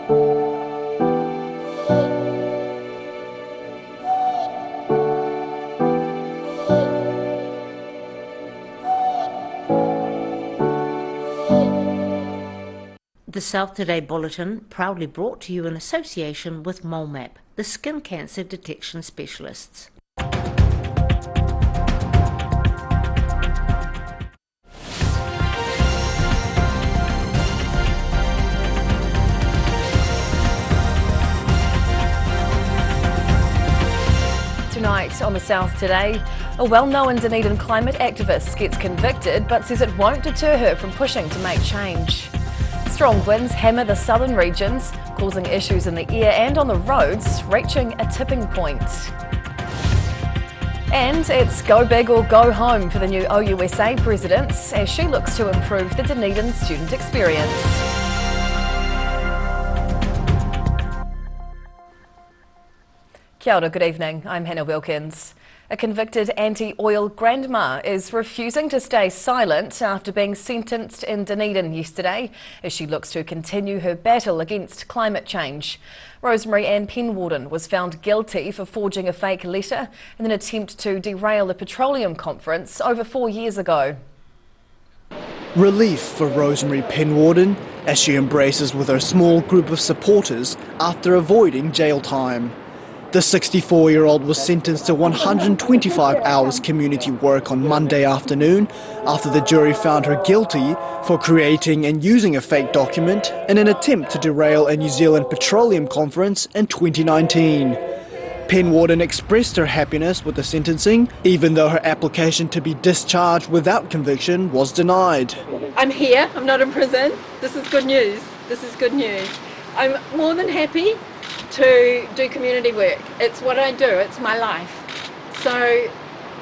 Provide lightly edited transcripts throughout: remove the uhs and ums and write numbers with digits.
The South Today Bulletin, proudly brought to you in association with MoleMap, the skin cancer detection specialists. Tonight on the South Today, a well-known Dunedin climate activist gets convicted but says it won't deter her from pushing to make change. Strong winds hammer the southern regions, causing issues in the air and on the roads, reaching a tipping point. And it's go big or go home for the new OUSA president as she looks to improve the Dunedin student experience. Kia ora, good evening. I'm Hannah Wilkins. A convicted anti-oil grandma is refusing to stay silent after being sentenced in Dunedin yesterday as she looks to continue her battle against climate change. Rosemary Penwarden was found guilty for forging a fake letter in an attempt to derail a petroleum conference over 4 years ago. Relief for Rosemary Penwarden as she embraces with her small group of supporters after avoiding jail time. The 64-year-old was sentenced to 125 hours community work on Monday afternoon after the jury found her guilty for creating and using a fake document in an attempt to derail a New Zealand petroleum conference in 2019. Penwarden expressed her happiness with the sentencing, even though her application to be discharged without conviction was denied. I'm here, I'm not in prison. This is good news. This is good news. I'm more than happy to do community work. It's what I do, it's my life. So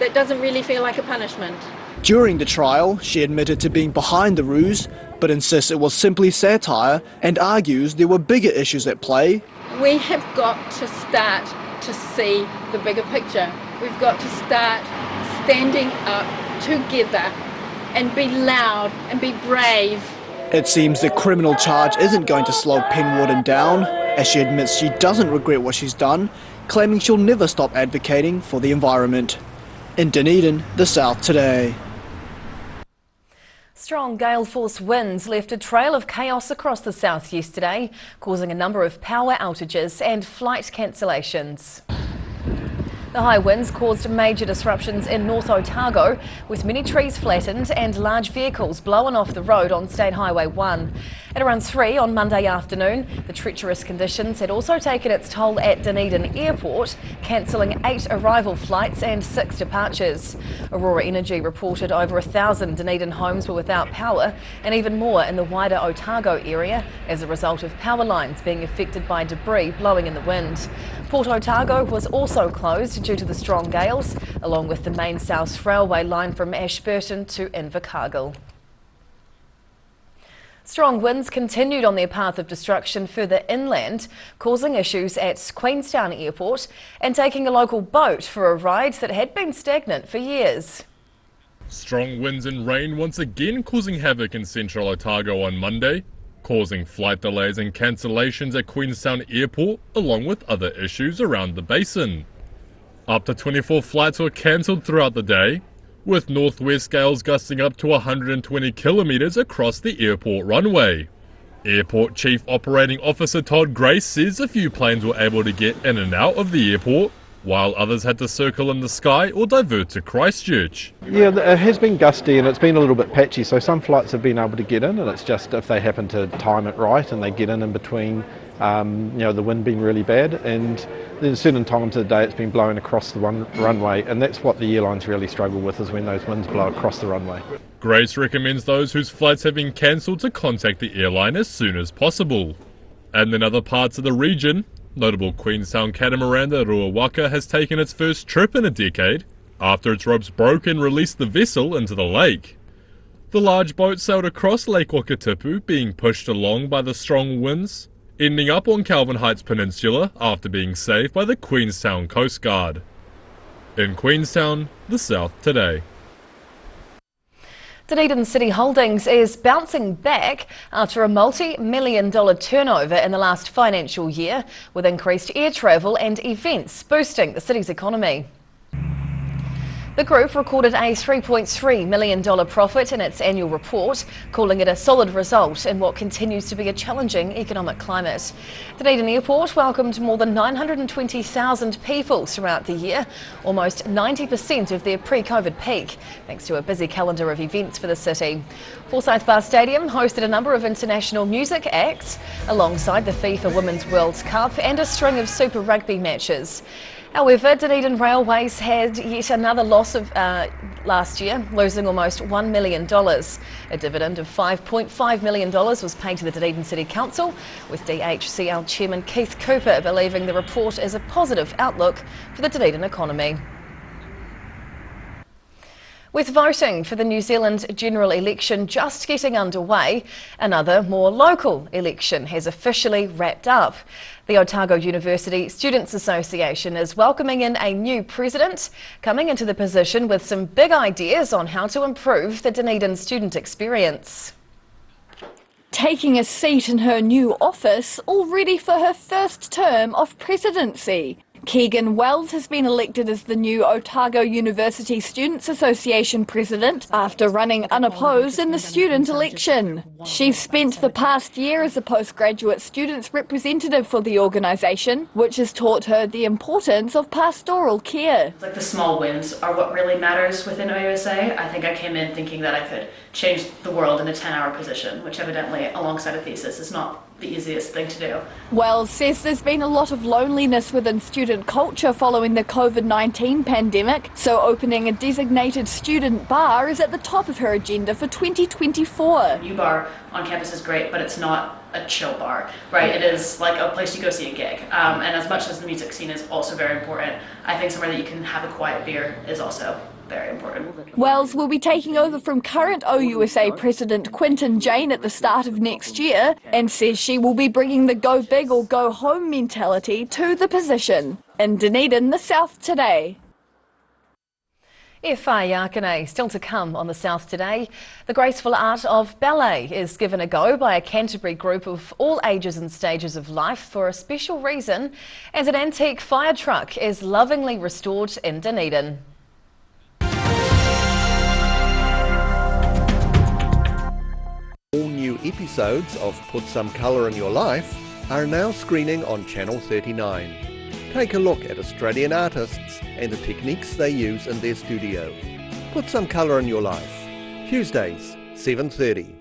that doesn't really feel like a punishment. During the trial, she admitted to being behind the ruse, but insists it was simply satire and argues there were bigger issues at play. We have got to start to see the bigger picture. We've got to start standing up together and be loud and be brave. It seems the criminal charge isn't going to slow Penwarden down, as she admits she doesn't regret what she's done, claiming she'll never stop advocating for the environment. In Dunedin, the South Today. Strong gale force winds left a trail of chaos across the south yesterday, causing a number of power outages and flight cancellations. The high winds caused major disruptions in North Otago, with many trees flattened and large vehicles blown off the road on State Highway 1. At around 3 on Monday afternoon, the treacherous conditions had also taken its toll at Dunedin Airport, cancelling 8 arrival flights and 6 departures. Aurora Energy reported over 1,000 Dunedin homes were without power, and even more in the wider Otago area as a result of power lines being affected by debris blowing in the wind. Port Otago was also closed due to the strong gales, along with the main South Railway line from Ashburton to Invercargill. Strong winds continued on their path of destruction further inland, causing issues at Queenstown Airport and taking a local boat for a ride that had been stagnant for years. Strong winds and rain once again causing havoc in central Otago on Monday, causing flight delays and cancellations at Queenstown Airport, along with other issues around the basin. Up to 24 flights were cancelled throughout the day, with northwest gales gusting up to 120 kilometres across the airport runway. Airport Chief Operating Officer Todd Grace says a few planes were able to get in and out of the airport, while others had to circle in the sky or divert to Christchurch. Yeah, it has been gusty and it's been a little bit patchy, so some flights have been able to get in, and it's just if they happen to time it right and they get in between, the wind being really bad, and there's certain times of the day it's been blowing across the runway, and that's what the airlines really struggle with, is when those winds blow across the runway. Grace recommends those whose flights have been cancelled to contact the airline as soon as possible. And in other parts of the region, notable Queenstown catamaran the Ruawaka has taken its first trip in a decade after its ropes broke and released the vessel into the lake. The large boat sailed across Lake Wakatipu, being pushed along by the strong winds, ending up on Calvin Heights Peninsula after being saved by the Queenstown Coast Guard. In Queenstown, the South Today. Dunedin City Holdings is bouncing back after a multi-million-dollar turnover in the last financial year, with increased air travel and events boosting the city's economy. The group recorded a $3.3 million profit in its annual report, calling it a solid result in what continues to be a challenging economic climate. Dunedin Airport welcomed more than 920,000 people throughout the year, almost 90% of their pre-COVID peak, thanks to a busy calendar of events for the city. Forsyth Bar Stadium hosted a number of international music acts, alongside the FIFA Women's World Cup and a string of Super Rugby matches. However, Dunedin Railways had yet another loss of last year, losing almost $1 million. A dividend of $5.5 million was paid to the Dunedin City Council, with DHCL Chairman Keith Cooper believing the report is a positive outlook for the Dunedin economy. With voting for the New Zealand general election just getting underway, another more local election has officially wrapped up. The Otago University Students Association is welcoming in a new president, coming into the position with some big ideas on how to improve the Dunedin student experience. Taking a seat in her new office, all ready for her first term of presidency. Keegan Wells has been elected as the new Otago University Students Association president after running unopposed in the student election. She's spent the past year as a postgraduate students representative for the organisation, which has taught her the importance of pastoral care. Like the small wins are what really matters within OUSA. I think I came in thinking that I could change the world in a 10-hour position, which evidently, alongside a thesis, is not the easiest thing to do. Wells says there's been a lot of loneliness within student culture following the COVID-19 pandemic, so opening a designated student bar is at the top of her agenda for 2024. New bar on campus is great, but it's not a chill bar, right? It is like a place to go see a gig. And as much as the music scene is also very important, I think somewhere that you can have a quiet beer is also very important. Wells will be taking over from current OUSA President Quinton Jane at the start of next year and says she will be bringing the go big or go home mentality to the position. In Dunedin, the South Today. Whai Yakane, still to come on the South Today. The graceful art of ballet is given a go by a Canterbury group of all ages and stages of life for a special reason, as an antique fire truck is lovingly restored in Dunedin. All new episodes of Put Some Colour in Your Life are now screening on Channel 39. Take a look at Australian artists and the techniques they use in their studio. Put Some Colour in Your Life, Tuesdays, 7:30.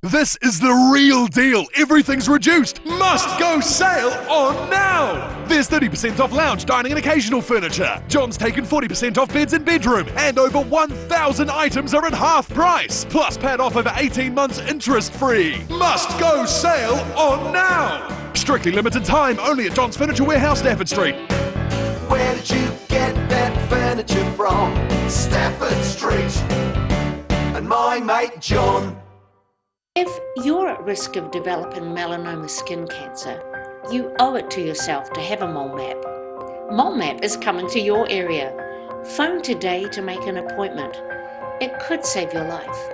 This is the real deal. Everything's reduced. Must go sale on now. There's 30% off lounge, dining and occasional furniture. John's taken 40% off beds and bedroom. And over 1,000 items are at half price. Plus pad off over 18 months interest free. Must go sale on now. Strictly limited time, only at John's Furniture Warehouse, Stafford Street. Where did you get that furniture from? Stafford Street. And my mate John. If you're at risk of developing melanoma skin cancer, you owe it to yourself to have a mole map. Mole map is coming to your area. Phone today to make an appointment. It could save your life.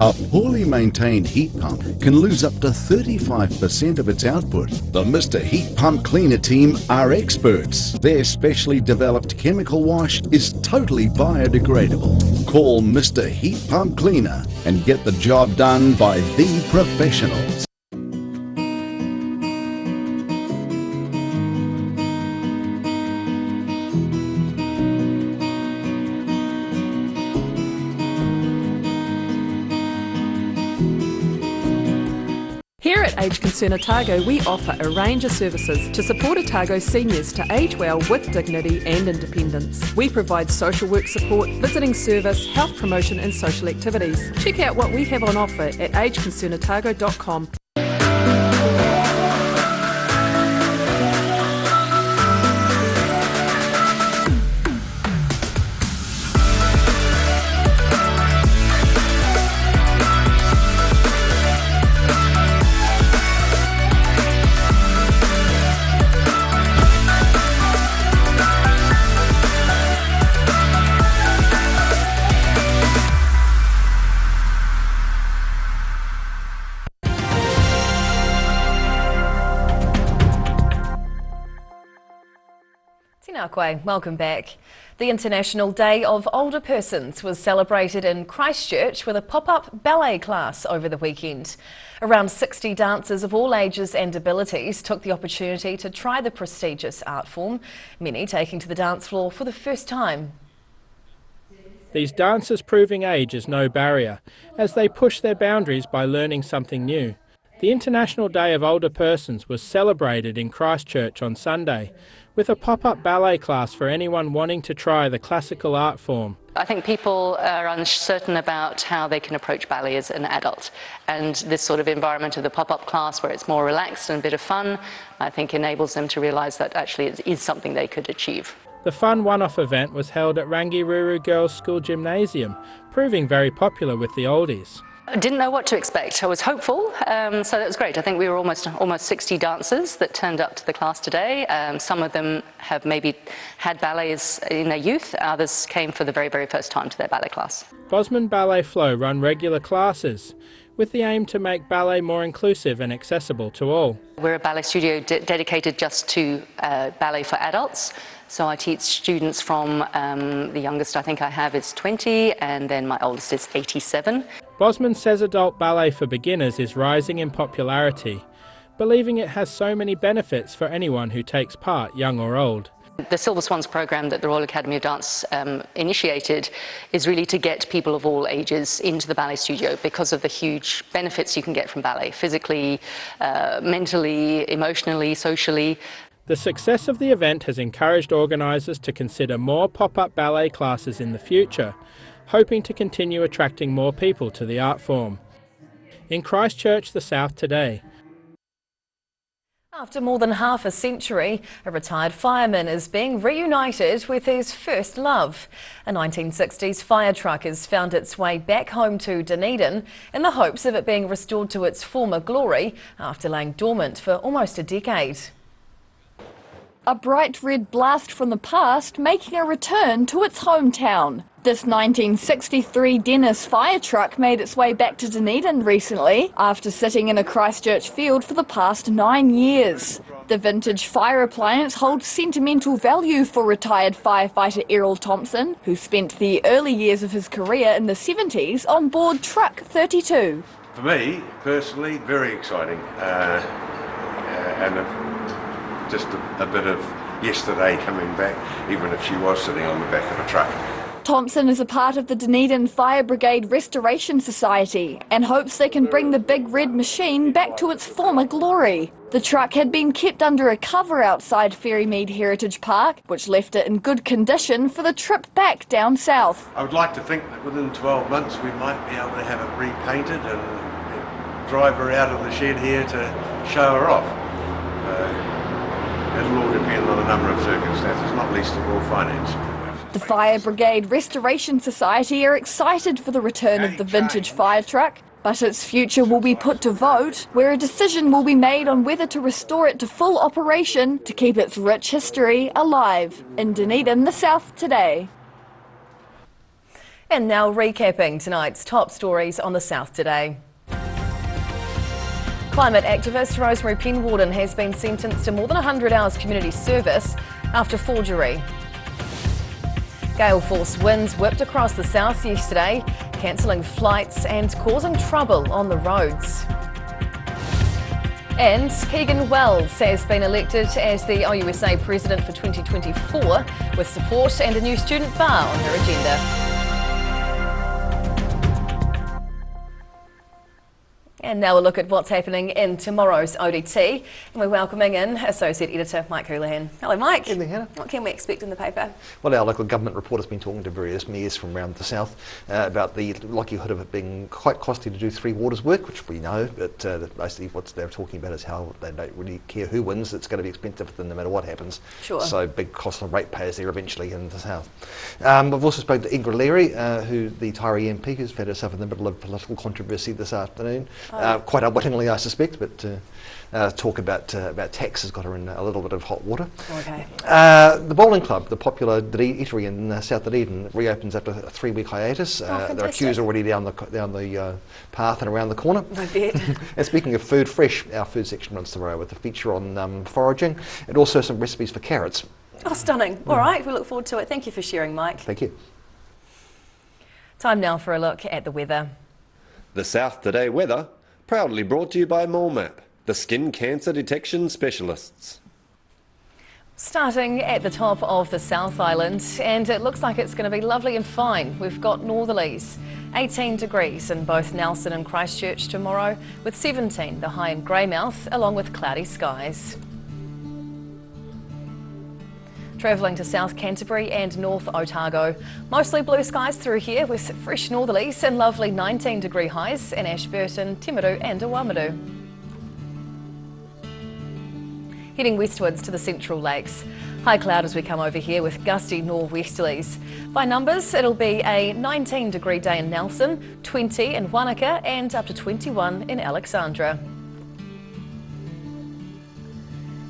A poorly maintained heat pump can lose up to 35% of its output. The Mr. Heat Pump Cleaner team are experts. Their specially developed chemical wash is totally biodegradable. Call Mr. Heat Pump Cleaner and get the job done by the professionals. Here at Age Concern Otago, we offer a range of services to support Otago seniors to age well with dignity and independence. We provide social work support, visiting service, health promotion and social activities. Check out what we have on offer at ageconcernotago.com. Tēnā koe, welcome back. The International Day of Older Persons was celebrated in Christchurch with a pop-up ballet class over the weekend. Around 60 dancers of all ages and abilities took the opportunity to try the prestigious art form, many taking to the dance floor for the first time. These dancers proving age is no barrier, as they push their boundaries by learning something new. The International Day of Older Persons was celebrated in Christchurch on Sunday, with a pop-up ballet class for anyone wanting to try the classical art form. I think people are uncertain about how they can approach ballet as an adult, and this sort of environment of the pop-up class where it's more relaxed and a bit of fun, I think enables them to realise that actually it is something they could achieve. The fun one-off event was held at Rangiruru Girls' School Gymnasium, proving very popular with the oldies. I didn't know what to expect. I was hopeful, so that was great. I think we were almost 60 dancers that turned up to the class today. Some of them have maybe had ballets in their youth, others came for the very, very first time to their ballet class. Bosman Ballet Flow run regular classes, with the aim to make ballet more inclusive and accessible to all. We're a ballet studio dedicated just to ballet for adults. So I teach students from the youngest I think I have is 20, and then my oldest is 87. Bosman says adult ballet for beginners is rising in popularity, believing it has so many benefits for anyone who takes part, young or old. The Silver Swans program that the Royal Academy of Dance initiated is really to get people of all ages into the ballet studio because of the huge benefits you can get from ballet, physically, mentally, emotionally, socially. The success of the event has encouraged organisers to consider more pop-up ballet classes in the future, hoping to continue attracting more people to the art form. In Christchurch, the South today. After more than half a century, a retired fireman is being reunited with his first love. A 1960s fire truck has found its way back home to Dunedin in the hopes of it being restored to its former glory after laying dormant for almost a decade. A bright red blast from the past making a return to its hometown. This 1963 Dennis fire truck made its way back to Dunedin recently after sitting in a Christchurch field for the past 9 years. The vintage fire appliance holds sentimental value for retired firefighter Errol Thompson, who spent the early years of his career in the 70s on board Truck 32. For me, personally, very exciting. Just a bit of yesterday coming back, even if she was sitting on the back of a truck. Thompson is a part of the Dunedin Fire Brigade Restoration Society and hopes they can bring the big red machine back to its former glory. The truck had been kept under a cover outside Ferrymead Heritage Park, which left it in good condition for the trip back down south. I would like to think that within 12 months we might be able to have it repainted and drive her out of the shed here to show her off. It'll all depend on a number of circumstances, not least of all finance. The Fire Brigade Restoration Society are excited for the return of the vintage fire truck, but its future will be put to vote, where a decision will be made on whether to restore it to full operation to keep its rich history alive. In Dunedin, the South today. And now recapping tonight's top stories on the South today. Climate activist Rosemary Penwarden has been sentenced to more than 100 hours community service after forgery. Gale force winds whipped across the south yesterday, cancelling flights and causing trouble on the roads. And Keegan Wells has been elected as the OUSA president for 2024 with support and a new student bar on her agenda. And now a look at what's happening in tomorrow's ODT. And we're welcoming in Associate Editor Mike Houlihan. Hello Mike. Evening, Hannah. What can we expect in the paper? Well, our local government report has been talking to various mayors from around the south about the likelihood of it being quite costly to do Three Waters work, which we know, but basically what they're talking about is how they don't really care who wins. It's going to be expensive no matter what happens. Sure. So big cost of ratepayers there eventually in the south. I've also spoken to Ingrid Leary, who the Tyree MP, who's found herself in the middle of political controversy this afternoon. Quite unwittingly, I suspect, but talk about tax has got her in a little bit of hot water. Okay. The bowling club, the popular eatery in South Dunedin, reopens after a 3-week hiatus. There are queues already down the path and around the corner. I bet. And speaking of food fresh, our food section runs tomorrow with a feature on foraging and also some recipes for carrots. Oh, stunning. All right, we look forward to it. Thank you for sharing, Mike. Thank you. Time now for a look at the weather. The South Today weather, proudly brought to you by MoleMap, the skin cancer detection specialists. Starting at the top of the South Island, and it looks like it's going to be lovely and fine. We've got northerlies, 18 degrees in both Nelson and Christchurch tomorrow, with 17 the high in Greymouth, along with cloudy skies. Travelling to South Canterbury and North Otago, mostly blue skies through here with fresh northerlies and lovely 19-degree highs in Ashburton, Timaru and Awamuru. Heading westwards to the Central Lakes. High cloud as we come over here with gusty nor'westerlies. By numbers, it'll be a 19-degree day in Nelson, 20 in Wanaka and up to 21 in Alexandra.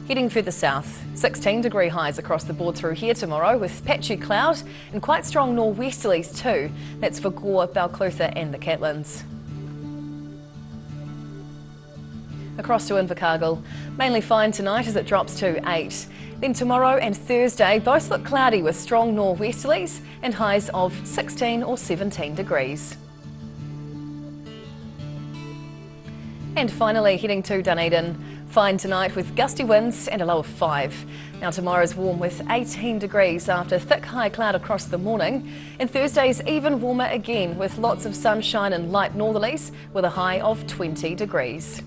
Heading further south, 16-degree highs across the board through here tomorrow with patchy cloud and quite strong nor'westerlies too. That's for Gore, Balclutha and the Catlins. Across to Invercargill, mainly fine tonight as it drops to 8. Then tomorrow and Thursday both look cloudy with strong nor'westerlies and highs of 16 or 17 degrees. And finally heading to Dunedin. Fine tonight with gusty winds and a low of 5. Now tomorrow's warm with 18 degrees after thick high cloud across the morning. And Thursday's even warmer again with lots of sunshine and light northerlies with a high of 20 degrees.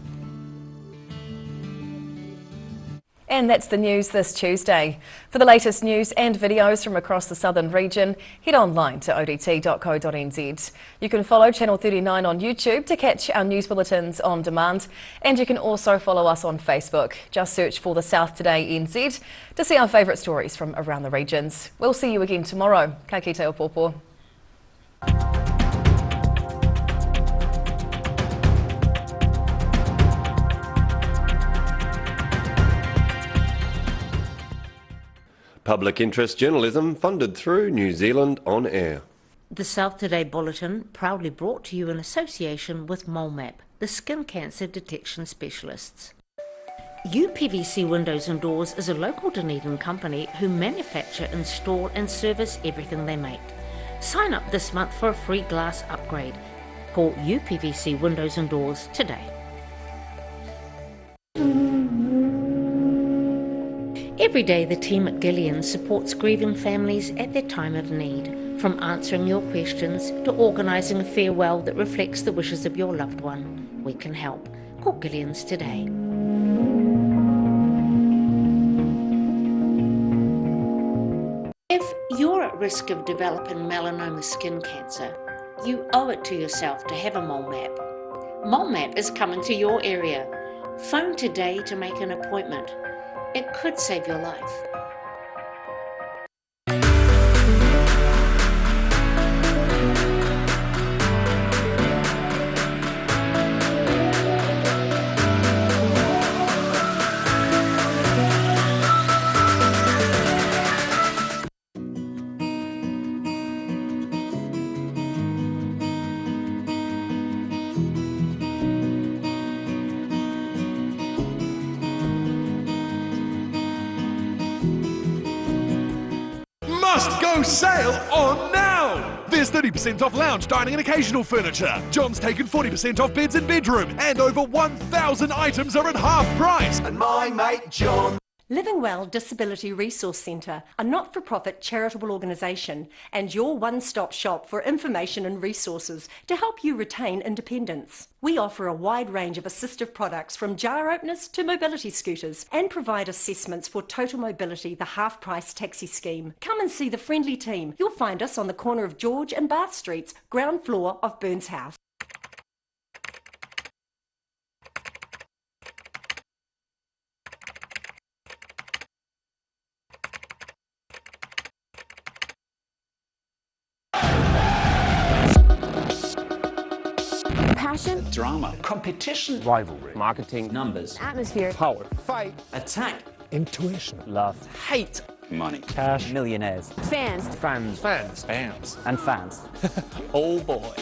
And that's the news this Tuesday. For the latest news and videos from across the southern region, head online to odt.co.nz. You can follow Channel 39 on YouTube to catch our news bulletins on demand, and you can also follow us on Facebook. Just search for the South Today NZ to see our favourite stories from around the regions. We'll see you again tomorrow. Ka kite o pōpō. Public interest journalism funded through New Zealand On Air. The South Today Bulletin proudly brought to you in association with MoleMap, the skin cancer detection specialists. UPVC Windows and Doors is a local Dunedin company who manufacture, install and service everything they make. Sign up this month for a free glass upgrade. Call UPVC Windows and Doors today. Every day the team at Gillian supports grieving families at their time of need. From answering your questions to organising a farewell that reflects the wishes of your loved one, we can help. Call Gillian's today. If you're at risk of developing melanoma skin cancer, you owe it to yourself to have a MoleMap. MoleMap is coming to your area. Phone today to make an appointment. It could save your life. Must go sale on now! There's 30% off lounge, dining and occasional furniture. John's taken 40% off beds and bedroom. And over 1,000 items are at half price. And my mate John. Living Well Disability Resource Centre, a not-for-profit charitable organisation and your one-stop shop for information and resources to help you retain independence. We offer a wide range of assistive products from jar openers to mobility scooters and provide assessments for Total Mobility, the half-price taxi scheme. Come and see the friendly team. You'll find us on the corner of George and Bath Streets, ground floor of Burns House. Passion, drama, competition, rivalry, marketing, numbers, atmosphere, power, fight, attack, intuition, love, hate, money, cash, millionaires, fans, and fans. Oh boy.